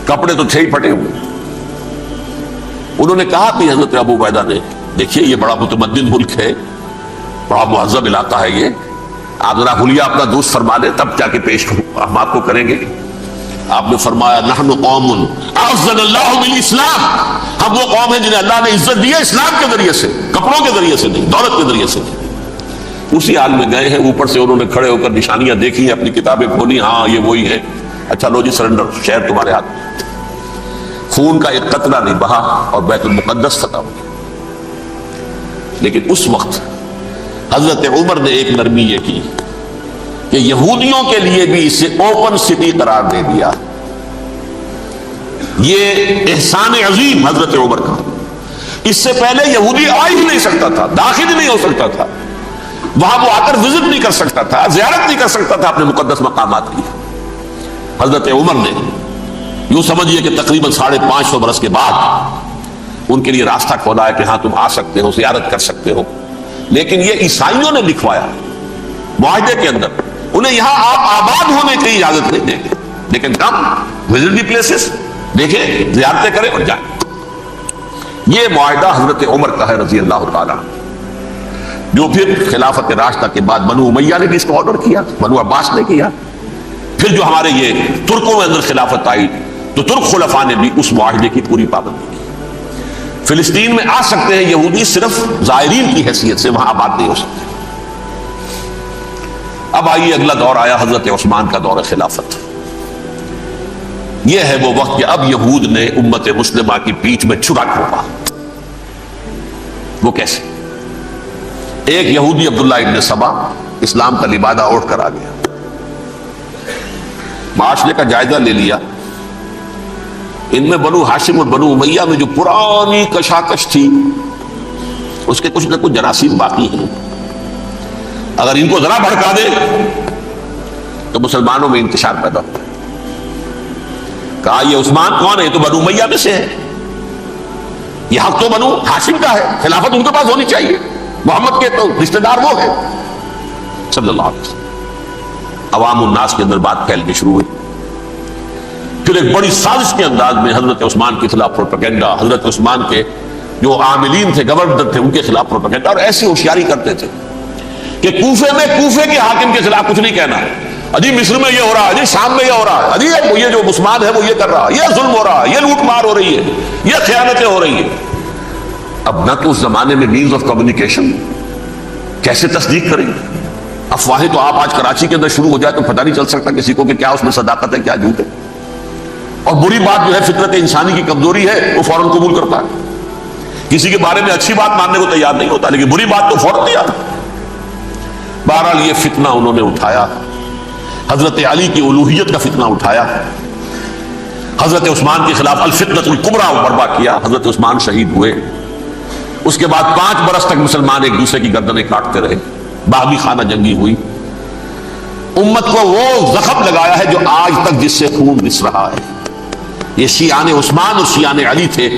کپڑے تو تھے ہی پھٹے ہوئے۔ انہوں نے کہا کہ حضرت ابو عبیدہ نے، دیکھیے یہ بڑا متمدن ملک ہے، بڑا مہذب علاقہ ہے یہ، آپ ذرا حلیہ اپنا دوست فرما لیں تب جا کے پیش ہم آپ کو کریں گے۔ آپ نے فرمایا نحن قوم اعزنا اللہ بالاسلام، ہم وہ قوم ہیں جنہیں اللہ نے عزت دی ہے اسلام کے ذریعے سے، کپڑوں کے ذریعے سے نہیں، دولت کے ذریعے سے نہیں۔ اسی حال میں گئے ہیں، اوپر سے انہوں نے کھڑے ہو کر نشانیاں دیکھی ہیں، اپنی کتابیں کھولی، ہاں یہ وہی ہے، اچھا لو جی سرنڈر، شہر تمہارے ہاتھ میں۔ خون کا ایک قطرہ نہیں بہا اور بیت المقدس فتح ہو گیا۔ لیکن اس وقت حضرت عمر نے ایک نرمی یہ کی کہ یہودیوں کے لیے بھی اسے اوپن سٹی قرار دے دیا۔ یہ احسان عظیم حضرت عمر کا، اس سے پہلے یہودی آ ہی نہیں سکتا تھا، داخل ہی نہیں ہو سکتا تھا، وہاں وہ آ کر وزٹ نہیں کر سکتا تھا، زیارت نہیں کر سکتا تھا اپنے مقدس مقامات کی۔ حضرت عمر نے یوں سمجھیے کہ تقریباً 550 برس کے بعد ان کے لیے راستہ کھولا ہے کہ ہاں تم آ سکتے ہو، زیارت کر سکتے ہو۔ لیکن یہ عیسائیوں نے لکھوایا معاہدے کے اندر، انہیں یہاں آپ آباد ہونے کی اجازت نہیں دیں گے، لیکن کم وزٹ دی پلیسز، دیکھیں زیارتیں کریں اور جائیں۔ یہ معاہدہ حضرت عمر کا ہے رضی اللہ تعالیٰ، جو پھر خلافت راشدہ کے بعد بنو امیہ نے بھی اس کو آرڈر کیا، بنو عباس نے کیا، پھر جو ہمارے یہ ترکوں میں اندر خلافت آئی تو ترک خلفاء نے بھی اس معاہدے کی پوری پابندی کی۔ فلسطین میں آ سکتے ہیں یہودی، صرف زائرین کی حیثیت سے، وہاں آباد نہیں ہو سکتے۔ اب آئیے اگلا دور آیا حضرت عثمان کا دور خلافت۔ یہ ہے وہ وقت کہ اب یہود نے امت مسلمہ کی پیٹھ میں چھرا گھونپا۔ وہ کیسے؟ ایک یہودی عبداللہ ابن سبا اسلام کا لبادہ اوڑھ کر آ گیا، معاشرے کا جائزہ لے لیا، ان میں بنو ہاشم اور بنو امیہ میں جو پرانی کشاکش تھی اس کے کچھ نہ کچھ جراثیم باقی ہیں، اگر ان کو ذرا بھڑکا دے تو مسلمانوں میں انتشار پیدا ہوتا ہے۔ کہا یہ عثمان کون ہے؟ یہ تو بنو امیہ میں سے ہے، یہ حق تو بنو ہاشم کا ہے، خلافت ان کے پاس ہونی چاہیے، محمد کے تو رشتہ دار وہ ہے صلی اللہ علیہ وسلم۔ عوام الناس کے اندر بات پھیلنی شروع ہوئی، پھر ایک بڑی سازش کے انداز میں حضرت عثمان کے خلاف پروپیگنڈا، حضرت عثمان کے جو عاملین تھے، گورنر تھے، ان کے خلاف پروپیگنڈا، اور ایسی ہوشیاری کرتے تھے کہ کوفے میں کوفے کے حاکم کے خلاف کچھ نہیں کہنا، اجی مصر میں یہ ہو رہا ہے، اجی شام میں یہ ہو رہا ہے، اجی یہ جو عثمان ہے وہ یہ کر رہا ہے، یہ ظلم ہو رہا ہے، یہ لوٹ مار ہو رہی ہے، یہ خیانتیں ہو رہی ہیں۔ اب نہ تو اس زمانے میں مینز آف کمیونیکیشن، کیسے تصدیق کریں؟ افواہیں تو آپ آج کراچی کے اندر شروع ہو جائے تو پتہ نہیں چل سکتا کسی کو کہ کیا اس میں صداقت ہے کیا جھوٹ ہے، اور بری بات جو ہے فطرت انسانی کی کمزوری ہے وہ فوراً قبول کرتا ہے، کسی کے بارے میں اچھی بات ماننے کو تیار نہیں ہوتا، لیکن بری بات تو فوراً تیار۔ بہرحال یہ فتنہ انہوں نے اٹھایا، حضرت علی کی الوہیت کا فتنہ اٹھایا، حضرت عثمان کے خلاف الفتنۃ الکبریٰ برپا کیا، حضرت عثمان شہید ہوئے۔ اس کے بعد 5 برس تک مسلمان ایک دوسرے کی گردنیں کاٹتے رہے، باغی خانہ جنگی ہوئی، امت کو وہ زخم لگایا ہے جو آج تک جس سے خون رس رہا ہے۔ یہ شیعان عثمان اور شیعان علی تھے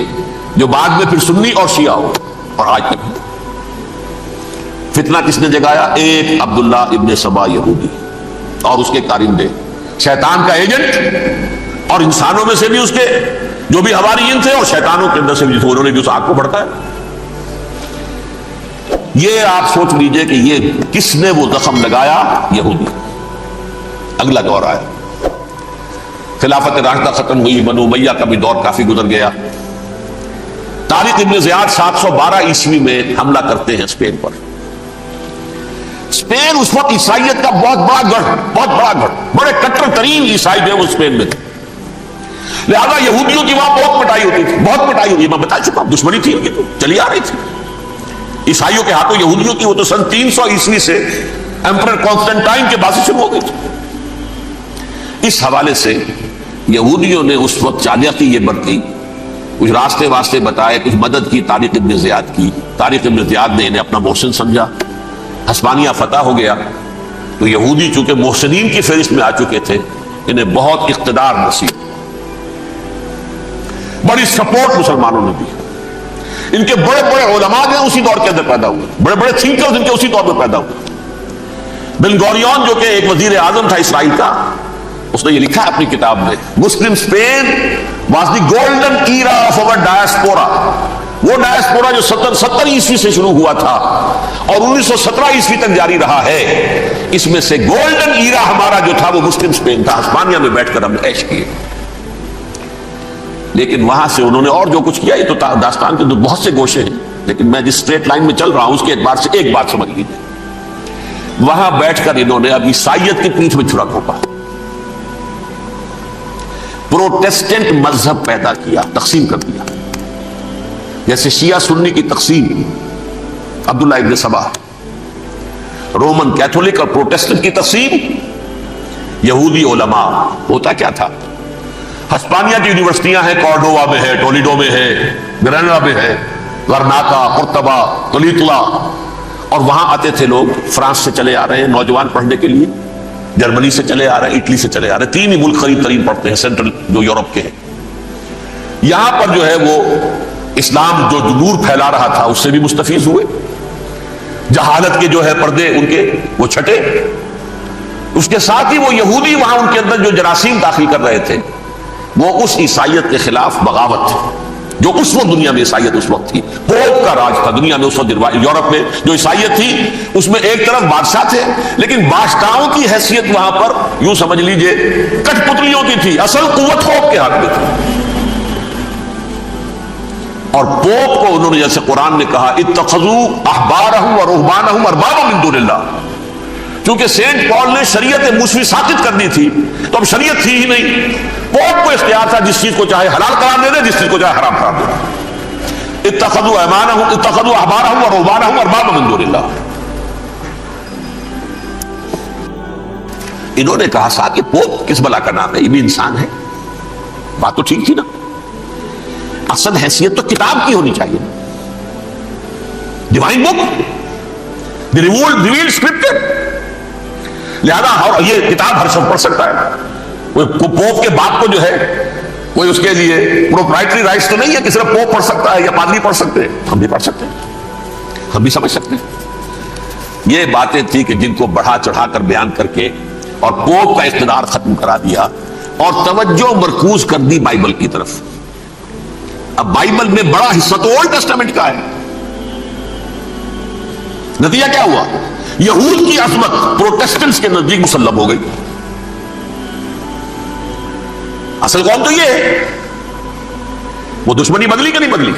جو بعد میں پھر سنی اور شیعہ ہو، اور آج تک فتنہ کس نے جگایا؟ ایک عبداللہ ابن سبا یہودی اور اس کے کارندے، شیطان کا ایجنٹ، اور انسانوں میں سے بھی اس کے جو بھی حواریین تھے اور شیطانوں کے اندر سے بھی انہوں نے بھی اس آگ کو بھڑکایا. یہ آپ سوچ لیجئے کہ یہ کس نے وہ زخم لگایا؟ یہودی. اگلا دور آیا، خلافت راشدہ ختم ہوئی، بنو امیہ کا بھی دور کافی گزر گیا. طارق ابن زیاد 712 عیسوی میں حملہ کرتے ہیں اسپین پر. اسپین اس وقت عیسائیت کا بہت بڑا گڑھ، بڑے کٹر ترین عیسائی جو ہے وہ اسپین میں تھے. لہذا یہودیوں کی وہاں بہت پٹائی ہوتی تھی، بہت پٹائی ہوئی. میں بتا چکا ہوں، دشمنی تھی ان کی تو چلی آ رہی تھی عیسائیوں کے ہاتھوں یہودیوں کی. وہ تو سن 300 عیسوی سے ایمپرر کانسٹنٹائن کے بعد سے شروع ہو گئی تھی. اس حوالے سے یہودیوں نے اس وقت چالاکی یہ برتی، کچھ راستے واسطے بتائے، کچھ مدد کی طارق ابن زیاد کی. طارق ابن زیاد نے انہیں اپنا محسن سمجھا. ہسپانیہ فتح ہو گیا تو یہودی چونکہ محسنین کی فہرست میں آ چکے تھے، انہیں بہت اقتدار نصیب، بڑی سپورٹ مسلمانوں نے دی. ان کے بڑے بڑے علماء جو اسی دور کے اندر پیدا ہوئے، بڑے بڑے تھنکرز ان کے اسی دور میں پیدا ہوئے. بن گوریون جو کہ ایک وزیر اعظم تھا اسرائیل کا، اس نے یہ لکھا ہے اپنی کتاب میں، Muslim Spain was the golden era of our diaspora. وہ ڈائسپورا جو 70 عیسوی سے شروع ہوا تھا اور 1917 عیسوی تک جاری رہا ہے، اس میں سے گولڈن ایرا ہمارا جو تھا وہ مسلم اسپین تھا. ہسپانیہ میں بیٹھ کر ہم نے عیش کیے. لیکن وہاں سے انہوں نے اور جو کچھ کیا، یہ تو داستان کے بہت سے گوشے ہیں، لیکن میں جس اسٹریٹ لائن میں چل رہا ہوں اس کے اعتبار سے ایک بات سمجھ لیجیے. وہاں بیٹھ کر انہوں نے اب عیسائیت کی پیٹھ میں چھڑا گھونپا، پروٹیسٹنٹ مذہب پیدا کیا، تقسیم کر دیا. جیسے شیعہ سنی کی تقسیم، عبداللہ ابن سبا. رومن کیتھولک اور پروٹیسٹنٹ کی تقسیم، یہودی علماء. ہوتا کیا تھا؟ ہسپانیہ کی یونیورسٹیاں ہیں، کارڈووا میں ہے، ٹولیڈو میں ہے، گریناڈا میں ہے، غرناطہ، قرطبہ، تولیتلا. اور وہاں آتے تھے لوگ، فرانس سے چلے آ رہے ہیں نوجوان پڑھنے کے لیے، جرمنی سے چلے آ رہے ہیں، اٹلی سے چلے آ رہے ہیں. 3 ہی ملک قریب ترین پڑھتے ہیں سینٹرل جو یورپ کے ہیں. یہاں پر جو ہے وہ اسلام جو نور پھیلا رہا تھا اس سے بھی مستفیض ہوئے. جہالت کے جو ہے پردے ان کے وہ چھٹے. اس کے ساتھ ہی وہ یہودی وہاں ان کے اندر جو جراثیم داخل کر رہے تھے، وہ اس عیسائیت کے خلاف بغاوت تھی جو اس وقت دنیا میں عیسائیت اس وقت تھی. پوپ کا راج تھا دنیا میں اس وقت. یورپ میں جو عیسائیت تھی اس میں ایک طرف بادشاہ تھے، لیکن بادشاہوں کی حیثیت وہاں پر یوں سمجھ لیجئے کٹ پتلیوں کی تھی. اصل قوت پوپ کے ہاتھ میں تھی. اور پوپ کو انہوں نے، جیسے قرآن نے کہا، اتخذوا احبارهم ورهبانهم اربابا من دون اللہ. چونکہ سینٹ پال نے شریعت موسوی ساقط کر دی تھی تو اب شریعت تھی ہی نہیں. پوپ کو اختیار تھا جس چیز کو چاہے حلال قرار دے دے، جس چیز کو چاہے حرام قرار دے دے. اتخذوا احبارهم ورهبانهم اربابا من دون اللہ. انہوں نے کہا سا کہ پوپ کس بلا کا نام ہے، یہ بھی انسان ہے. بات تو ٹھیک تھی نا. اصل حیثیت تو کتاب کی ہونی چاہیے، ڈیوائن بک، دی ریویلڈ اسکرپچر. لہذا یہ کتاب ہر شخص پڑھ سکتا ہے. کوئی پوپ کے باپ کو جو ہے کوئی اس کے لیے پروپرائٹری رائٹس تو نہیں ہے کہ صرف پوپ پڑھ سکتا ہے یا پادری پڑھ سکتے ہیں. ہم بھی پڑھ سکتے ہیں، ہم بھی سمجھ سکتے ہیں. یہ باتیں تھی کہ جن کو بڑھا چڑھا کر بیان کر کے اور پوپ کا اقتدار ختم کرا دیا اور توجہ مرکوز کر دی بائبل کی طرف. اب بائبل میں بڑا حصہ تو اولڈ ٹیسٹامنٹ کا ہے. نتیجہ کیا ہوا؟ یہود کی عظمت پروٹیسٹنٹس کے نزدیک مسلم ہو گئی. اصل قوم تو یہ ہے. وہ دشمنی بدلی کہ نہیں بدلی؟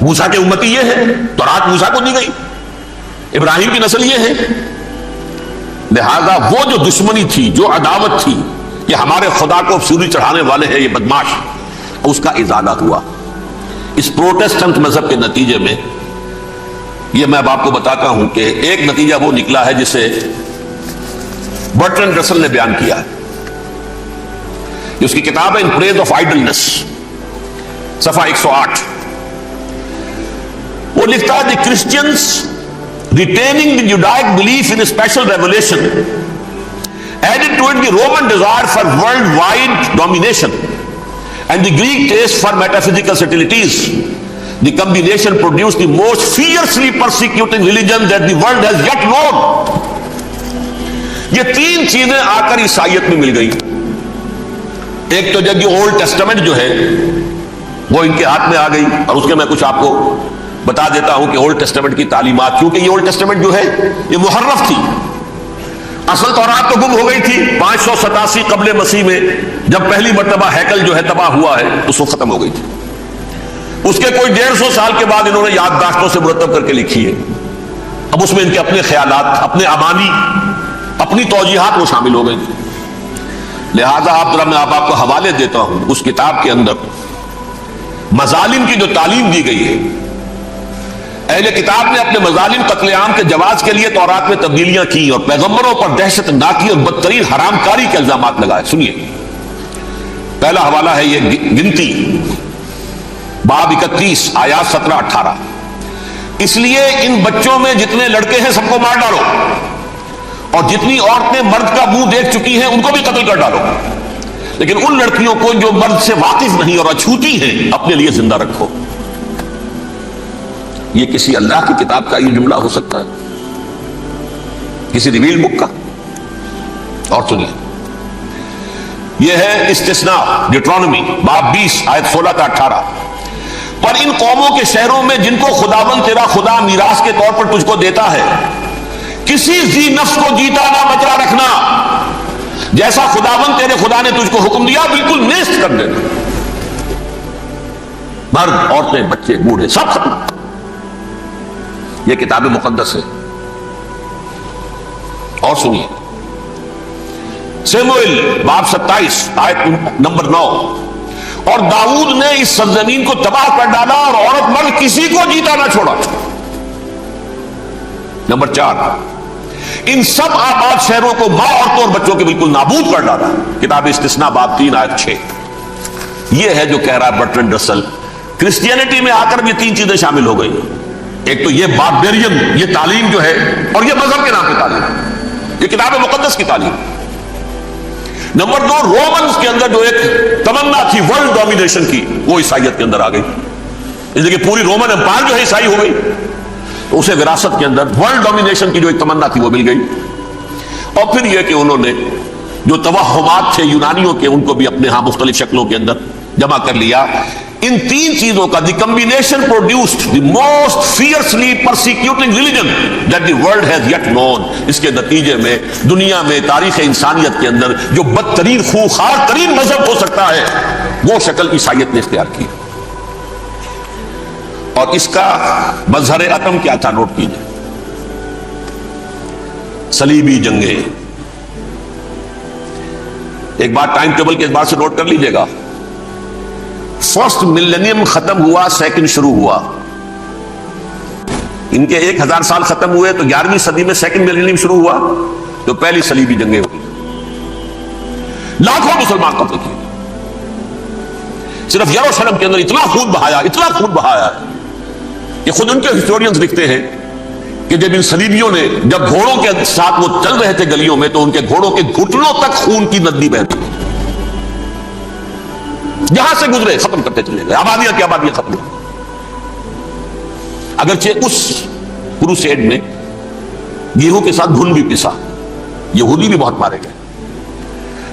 موسیٰ کے امتی یہ ہے، تورات موسیٰ کو دی گئی، ابراہیم کی نسل یہ ہے. لہذا وہ جو دشمنی تھی، جو عداوت تھی کہ ہمارے خدا کو سوری چڑھانے والے ہیں یہ بدماش، اس کا ازالہ ہوا. اس پروٹیسٹنٹ مذہب کے نتیجے میں یہ میں اب آپ کو بتاتا ہوں کہ ایک نتیجہ وہ نکلا ہے جسے برٹرنڈ رسل نے بیان کیا ہے. اس کی کتاب ہے ان پریز آف آئیڈلنس، صفحہ 108. وہ لکھتا ہے دی Christians retaining the Judaic belief in a special revelation added to it the Roman desire for worldwide domination and the Greek taste for metaphysical subtleties. The combination produced the most fiercely persecuting religion that the world has yet known. یہ 3 چیزیں آ کر عیسائیت میں مل گئی. ایک تو جب یہ اولڈ ٹیسٹمنٹ جو ہے وہ ان کے ہاتھ میں آ گئی، اور اس کے میں کچھ آپ کو بتا دیتا ہوں کہ اولڈ ٹیسٹمنٹ کی تعلیمات، کیونکہ یہ اولڈ ٹیسٹمنٹ جو ہے یہ محرف تھی، اصل تورات تو گم ہو گئی تھی 587 قبل مسیح میں، جب پہلی مرتبہ ہیکل جو ہے تباہ ہوا ہے اس وقت ختم ہو گئی تھی۔ اس کے کوئی 150 سال کے بعد انہوں نے یادداشتوں سے مرتب کر کے لکھی ہے، اب اس میں ان کے اپنے خیالات، اپنے امانی، اپنی توجیحات وہ شامل ہو گئی۔ لہذا میں آپ کو حوالے دیتا ہوں، اس کتاب کے اندر مظالم کی جو تعلیم دی گئی ہے، اہل کتاب نے اپنے مظالم قتل عام کے جواز کے لیے تورات میں تبدیلیاں کی اور پیغمبروں پر دہشت ناکی اور بدترین حرام کاری کے الزامات لگائے۔ سنیے، پہلا حوالہ ہے یہ گنتی باب 31 آیات 17-18۔ اس لیے ان بچوں میں جتنے لڑکے ہیں سب کو مار ڈالو، اور جتنی عورتیں مرد کا منہ دیکھ چکی ہیں ان کو بھی قتل کر ڈالو، لیکن ان لڑکیوں کو جو مرد سے واقف نہیں اور اچھوتی ہیں اپنے لیے زندہ رکھو۔ یہ کسی اللہ کی کتاب کا یہ جملہ ہو سکتا ہے؟ کسی ریویل بک کا؟ اور سنیے، یہ ہے استثناء ڈیوٹرانومی باب 20 آیت 16-18۔ پر ان قوموں کے شہروں میں جن کو خداوند تیرا خدا میراث کے طور پر تجھ کو دیتا ہے، کسی ذی نفس کو جیتا نہ بچا رکھنا، جیسا خداوند تیرے خدا نے تجھ کو حکم دیا بالکل نیست کر دینا۔ مرد، عورتیں، بچے، بوڑھے سب ختم۔ یہ کتاب مقدس ہے۔ اور سنیے، سموئیل باب 27 آیت نمبر 9۔ اور داؤد نے اس سرزمین کو تباہ کر ڈالا اور عورت مرد کسی کو جیتا نہ چھوڑا۔ نمبر 4، ان سب آباد شہروں کو ماں، عورتوں اور بچوں کے بالکل نابود کر ڈالا۔ کتاب استثناء باب 3 آیت 6۔ یہ ہے جو کہہ رہا ہے برٹرنڈ رسل، کرسچینٹی میں آ کر بھی 3 چیزیں شامل ہو گئی۔ ایک تو یہ باربیرین، یہ تعلیم جو ہے، اور یہ مذہب کے نام کی تعلیم، یہ کتاب مقدس کی تعلیم۔ نمبر 2، رومنز کے اندر جو ایک تمنا تھی ورلڈ ڈومینیشن کی، وہ عیسائیت کے اندر آ گئی، اس لیے کہ پوری رومن امپائر جو ہے عیسائی ہو گئی، اسے وراثت کے اندر ورلڈ ڈومینیشن کی جو ایک تمنا تھی وہ مل گئی۔ اور پھر یہ کہ انہوں نے جو توہمات تھے یونانیوں کے، ان کو بھی اپنے ہاں مختلف شکلوں کے اندر جمع کر لیا۔ ان 3 چیزوں کا the combination produced the most fiercely persecuting religion that the world has yet known. اس کے نتیجے میں دنیا میں تاریخ انسانیت کے اندر جو بدترین خوخار ترین مذہب ہو سکتا ہے وہ شکل عیسائیت نے اختیار کی۔ اور اس کا مظہر عتم کیا تھا؟ نوٹ کیجیے، صلیبی جنگیں۔ ایک بات ٹائم ٹیبل کے اعتبار سے نوٹ کر لیجیے گا، فرسٹ ملینیم ختم ہوا، سیکنڈ شروع ہوا۔ ان کے 1000 سال ختم ہوئے تو 11ویں صدی میں سیکنڈ ملینیم شروع ہوا، تو پہلی صلیبی جنگیں ہوئی، لاکھوں مسلمان قتل کیے۔ صرف یروشلم کے اندر اتنا خون بہایا ہے کہ خود ان کے ہسٹورینز لکھتے ہیں کہ جب ان صلیبیوں نے جب گھوڑوں کے ساتھ وہ چل رہے تھے گلیوں میں، تو ان کے گھوڑوں کے گھٹنوں تک خون کی ندی بہتی، جہاں سے گزرے ختم کرتے چلے گئے، آبادیاں کی آبادیاں ختم ہوئی۔ اگرچہ اس کروسیڈ میں گیہوں کے ساتھ گھن بھی پسا، یہودی بھی بہت مارے گئے۔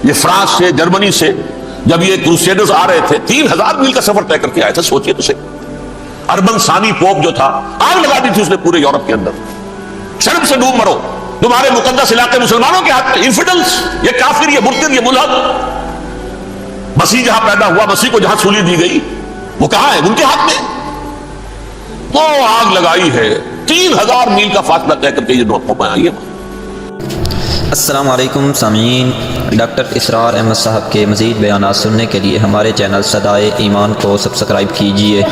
یہ فرانس سے، جرمنی سے جب یہ کروسیڈرز آ رہے تھے، 3000 میل کا سفر طے کر کے آئے تھے۔ سوچئے تو صحیح، اربن ثانی پوپ جو تھا، آگ لگا دی تھی اس نے پورے یورپ کے اندر، شرم سے ڈوب مرو، تمہارے مقدس علاقے مسلمانوں کے ہاتھ میں، انفیڈلز، یہ کافر، یہ مرتد، یہ ملحد۔ مسیح جہاں پیدا ہوا، مسیح کو جہاں سولی دی گئی، وہ کہاں ہے؟ ان کے ہاتھ میں۔ وہ آگ لگائی ہے، 3000 میل کا فاصلہ طے کر کے یہ نوٹ پہ آئی ہے۔ السلام علیکم سامعین، ڈاکٹر اسرار احمد صاحب کے مزید بیانات سننے کے لیے ہمارے چینل صدائے ایمان کو سبسکرائب کیجیے۔